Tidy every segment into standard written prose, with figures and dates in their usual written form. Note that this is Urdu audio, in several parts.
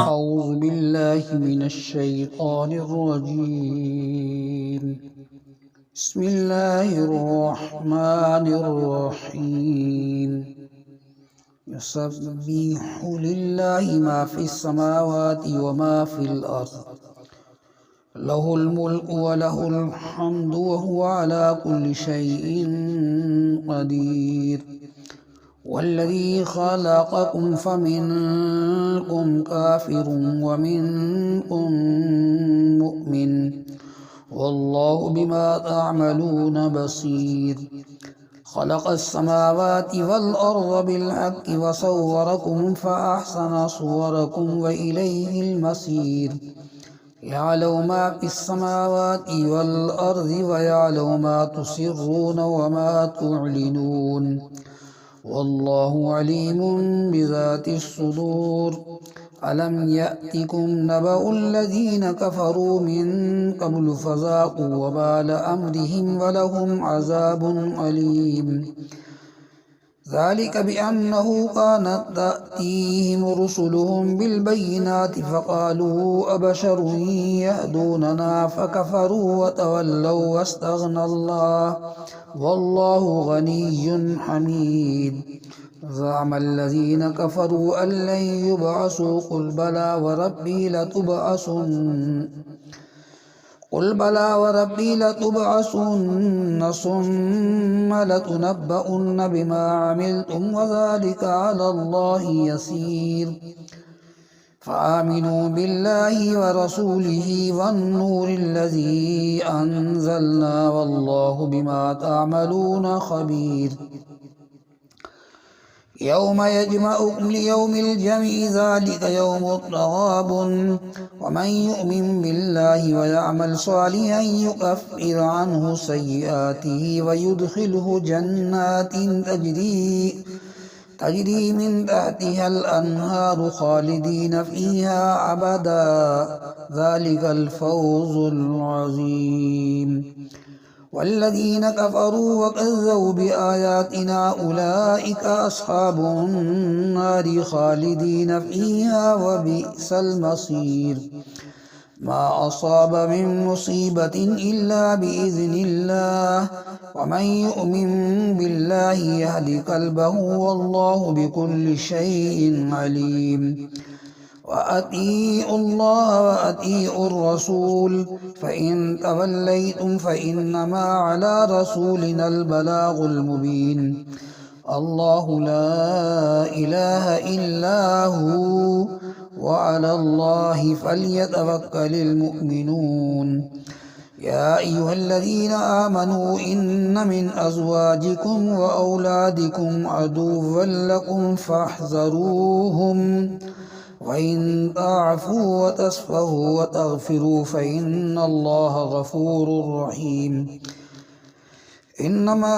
أعوذ بالله من الشيطان الرجيم بسم الله الرحمن الرحيم يسبح لله ما في السماوات وما في الأرض له الملك وله الحمد وهو على كل شيء قدير والذي خلقكم فمنكم كافر ومنكم مؤمن والله بما تعملون بصير خلق السماوات والأرض بالحق وصوركم فأحسن صوركم وإليه المصير يعلم ما في السماوات والأرض ويعلم ما تسرون وما تعلنون والله عليم بذات الصدور ألم يأتكم نبأ الذين كفروا من قبل فذاقوا وبال أمرهم ولهم عذاب أليم ذلك بأنه كانت تأتيهم رسلهم بالبينات فقالوا أبشر يهدوننا فكفروا وتولوا واستغنى الله والله غني حميد زعم الذين كفروا أن لن يبعثوا قل بلى وربي لتبعثن ثم لتنبؤن بما عملتم وذلك على الله يسير فآمنوا بالله ورسوله والنور الذي أنزلنا والله بما تعملون خبير يوم يجمعكم ليوم الجمع ذلك يوم التغابن ومن يؤمن بالله ويعمل صالحا يكفر عنه سيئاته ويدخله جنات تجري من تحتها الأنهار خالدين فيها أبدا ذلك الفوز العظيم والذين كفروا وكذبوا بآياتنا أولئك أصحاب النار خالدين فيها وبئس المصير ما أصاب من مصيبة إلا بإذن الله ومن يؤمن بالله يهد قلبه والله بكل شيء عليم وأطيعوا الله وأطيعوا الرسول فإن توليتم فإنما على رسولنا البلاغ المبين الله لا إله إلا هو وعلى الله فليتوكل المؤمنون يا أيها الذين آمنوا إن من أزواجكم وأولادكم عدوا لكم فاحذروهم وإن تعفوا وتصفحوا وتغفروا فإن الله غفور رحيم إنما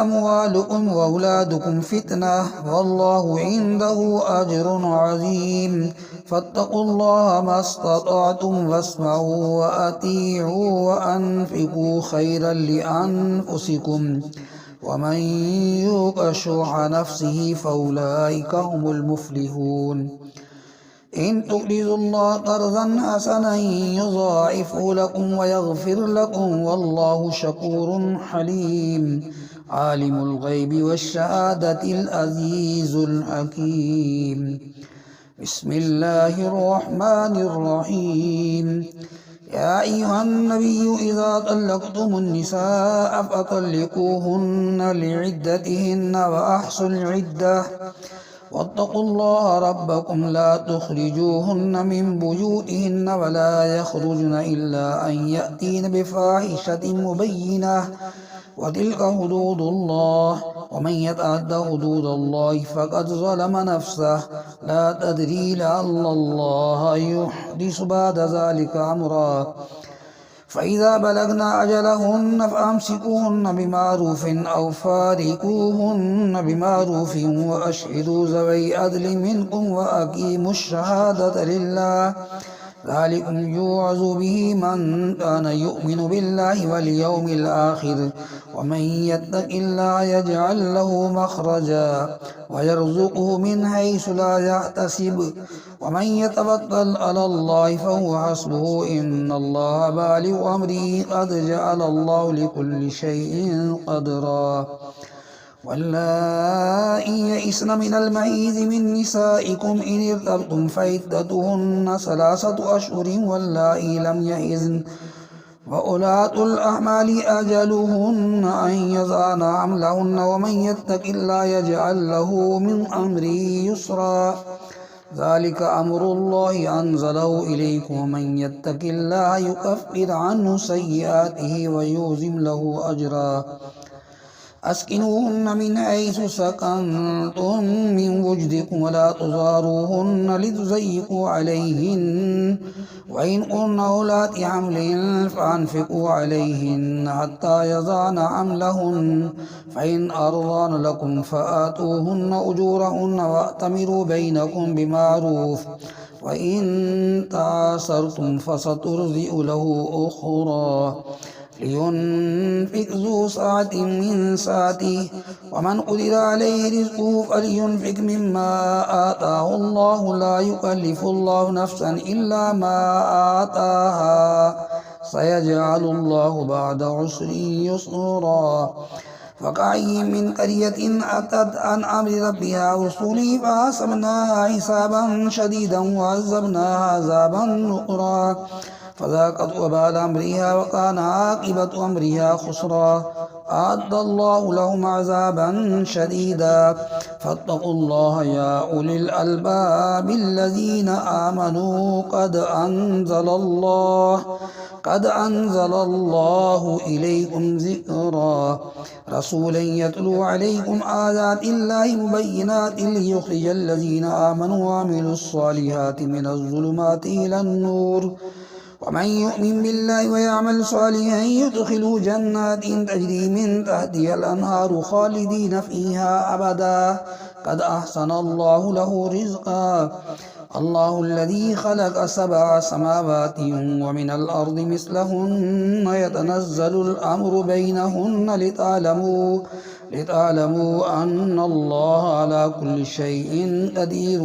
أموالكم وأولادكم فتنة والله عنده أجر عظيم فاتقوا الله ما استطعتم واسمعوا وأطيعوا وأنفقوا خيرا لأنفسكم ومن يوق شح نفسه فأولئك هم المفلحون إن تقرضوا الله قرضا حسنا يضاعفه لكم ويغفر لكم والله شكور حليم عالم الغيب والشهادة العزيز الحكيم بسم الله الرحمن الرحيم يا أيها النبي إذا طلقتم النساء فطلقوهن لعدتهن وأحصوا العدة واتقوا الله ربكم لا تخرجوهن من بيوتهن ولا يخرجن إلا أن يأتين بفاحشة مبينة وتلك حدود الله ومن يتعد حدود الله فقد ظلم نفسه لا تدري لعل الله يحدث بعد ذلك أمرا فإذا بلغنا أجلهن فأمسكوهن بمعروف أو فارقوهن بمعروف وأشهدوا ذوي عدل منكم وأقيموا الشهادة لله ذلكم يوعظ به من كان يؤمن بالله واليوم الآخر ومن يتق الله يجعل له مخرجا ويرزقه من حيث لا يحتسب ومن يتوكل على الله فهو حسبه إن الله بالغ أمره قد جعل الله لكل شيء قدرا واللائي يئسن من المحيض من نسائكم إن ارتبتم فعدتهن 3 أشهر واللائي لم يحضن وأولاة الأحمال أجلهن أن يضعن حملهن ومن يتق الله يجعل له من أمره يسرا ذلك أمر الله أنزله إليكم ومن يتق الله يكفر عنه سيئاته ويعظم له أجرا أسكنوهن من حيث سكنتم من وجدكم ولا تضاروهن لتضيقوا عليهن وإن كن أولات حمل فأنفقوا عليهن حتى يضعن حملهن فإن أرضان لكم فآتوهن أجورهن وأتمروا بينكم بمعروف وإن تعاسرتم فسترضئ له أخرى لينفق ذو سعة من سعته ومن قدر عليه رزقه فلينفق مما آتاه الله لا يكلف الله نفسا إلا ما آتاها سيجعل الله بعد عسر يسرا وكأي من قرية أتت عن أمر ربها ورسله فحاسبناها حسابا شديدا وعذبناها عذابا نكرا فذاقت وبال أمرها وكان عاقبة أمرها خسرا أعد الله لهم عذابا شديدا فاتقوا الله يا أولي الألباب الذين آمنوا قد أنزل الله إليكم ذكرا رسولا يتلو عليكم آيات الله مبينات ليخرج الذين آمنوا وعملوا الصالحات من الظلمات إلى النور ومن يؤمن بالله ويعمل صالحا يدخله جنات تجري من تحتها الأنهار خالدين فيها أبدا قد أحسن الله له رزقا الله الذي خلق 7 سماوات ومن الأرض مثلهن يتنزل الأمر بينهن لتعلموا أن الله على كل شيء قدير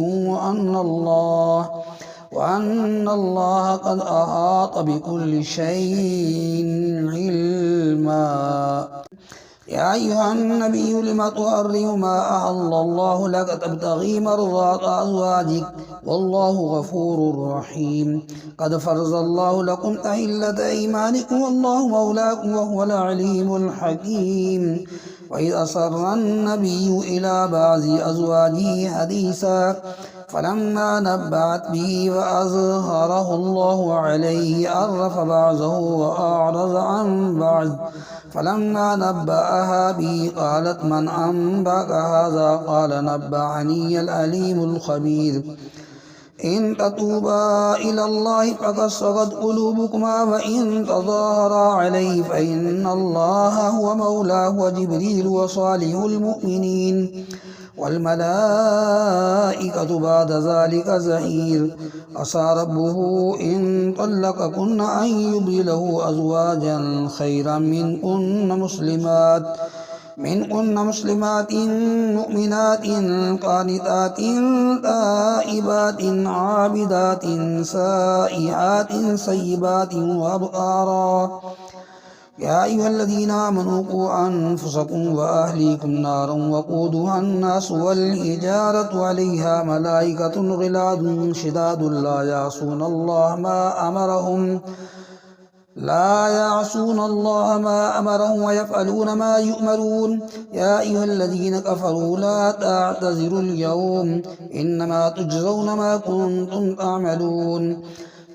وأن الله قد أحاط بكل شيء علما يا أيها النبي لم تحرم ما أحل الله لك تبتغي مرضات أزواجك والله غفور رحيم قد فرض الله لكم تحلة أيمانكم والله مولاكم وهو العليم الحكيم وإذ أسر النبي إلى بعض أزواجه حديثا فلما نبأت به وأظهره الله عليه عرف بعضه وأعرض عن بعض فلما نبأها به قالت من أنبأك هذا قال نبأني العليم الخبير إن تتوبا إلى الله فقد صغت قلوبكما وإن تظاهرا عليه فإن الله هو مولاه وجبريل وصالح المؤمنين والملائكة بعد ذلك زهير عسى ربه إن طلقكن أن يبدله أزواجا خيرا منكن مسلمات مؤمنات قانتات تائبات عابدات سائحات سيبات وأبكارا يا أيها الذين آمنوا قوا أنفسكم وأهليكم نارا وقودها الناس والحجارة عليها ملائكة غلاظ شداد لا يعصون الله ما أمرهم ويفعلون ما يؤمرون يا أيها الذين كفروا لا تعتذروا اليوم إنما تجزون ما كنتم تعملون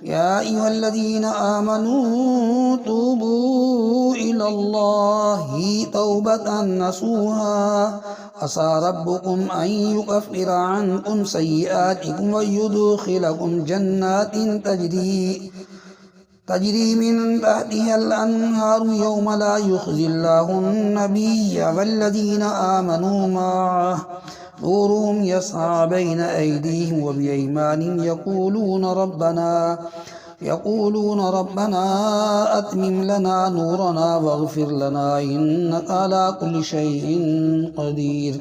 يا أيها الذين آمنوا توبوا إلى الله توبة نصوحا عسى ربكم أن يكفر عنكم سيئاتكم ويدخلكم جنات تجري من تحتها الأنهار يوم لا يخزي الله النبي والذين آمنوا معه نورهم يسعى بين أيديهم وبأيمانهم يقولون ربنا أتمم لنا نورنا واغفر لنا إنك على كل شيء قدير.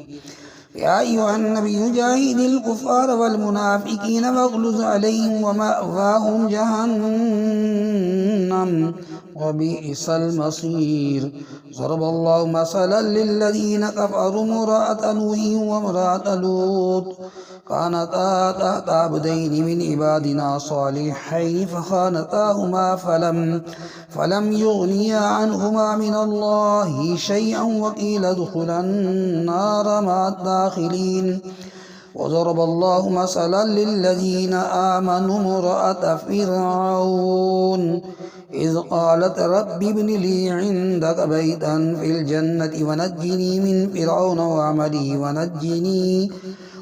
يا أيها النبي جاهد الكفار والمنافقين واغلظ عليهم ومأواهم جهنم وبئس المصير. ضرب الله مثلا للذين كفروا امرأة نوح وامرأة لوط كانتا تحت عبدين من عبادنا صالحين فخانتاهما فلم يغنيا عنهما من الله شيئا وقيل ادخلا النار مع الداخلين. وضرب الله مثلا للذين آمنوا امرأة فرعون إذ قالت رب ابن لي عندك بيتا في الجنة ونجني من فرعون وعمله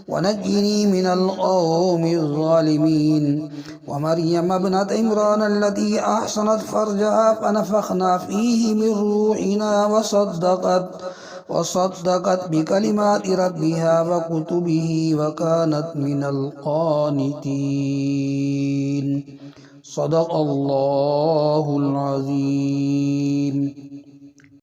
ونجني من القوم الظالمين. ومريم ابنة عمران التي أحصنت فرجها فنفخنا فيه من روحنا وصدقت بكلمات ربها وكتبه وكانت من القانتين. صدق الله